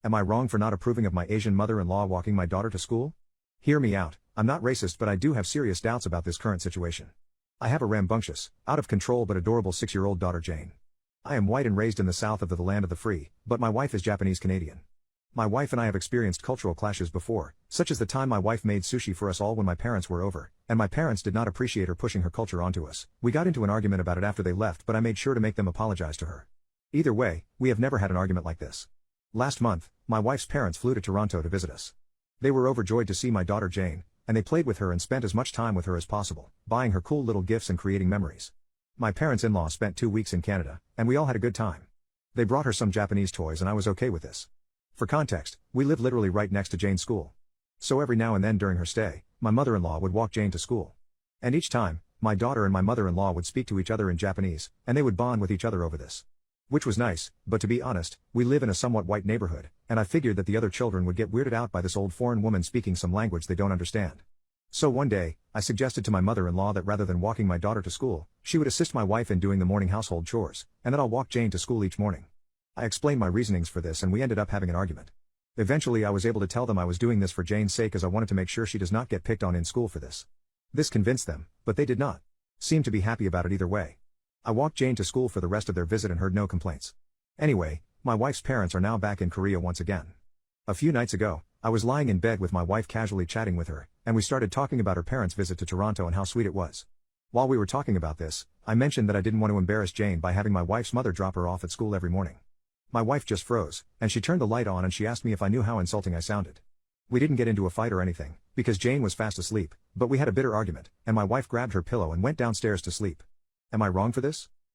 Am I wrong for not approving of my Asian mother-in-law walking my daughter to school? Hear me out, I'm not racist, but I do have serious doubts about this current situation. I have a rambunctious, out of control but adorable 6-year-old daughter Jane. I am white and raised in the south of the land of the free, but my wife is Japanese Canadian. My wife and I have experienced cultural clashes before, such as the time my wife made sushi for us all when my parents were over, and my parents did not appreciate her pushing her culture onto us. We got into an argument about it after they left, but I made sure to make them apologize to her. Either way, we have never had an argument like this. Last month, my wife's parents flew to Toronto to visit us. They were overjoyed to see my daughter Jane, and they played with her and spent as much time with her as possible, buying her cool little gifts and creating memories. My parents-in-law spent 2 weeks in Canada, and we all had a good time. They brought her some Japanese toys and I was okay with this. For context, we live literally right next to Jane's school. So every now and then during her stay, my mother-in-law would walk Jane to school. And each time, my daughter and my mother-in-law would speak to each other in Japanese, and they would bond with each other over this. Which was nice, but to be honest, we live in a somewhat white neighborhood, and I figured that the other children would get weirded out by this old foreign woman speaking some language they don't understand. So one day, I suggested to my mother-in-law that rather than walking my daughter to school, she would assist my wife in doing the morning household chores, and that I'll walk Jane to school each morning. I explained my reasonings for this and we ended up having an argument. Eventually I was able to tell them I was doing this for Jane's sake as I wanted to make sure she does not get picked on in school for this. This convinced them, but they did not seem to be happy about it either way. I walked Jane to school for the rest of their visit and heard no complaints. Anyway, my wife's parents are now back in Korea once again. A few nights ago, I was lying in bed with my wife casually chatting with her, and we started talking about her parents' visit to Toronto and how sweet it was. While we were talking about this, I mentioned that I didn't want to embarrass Jane by having my wife's mother drop her off at school every morning. My wife just froze, and she turned the light on and she asked me if I knew how insulting I sounded. We didn't get into a fight or anything, because Jane was fast asleep, but we had a bitter argument, and my wife grabbed her pillow and went downstairs to sleep. Am I wrong for this?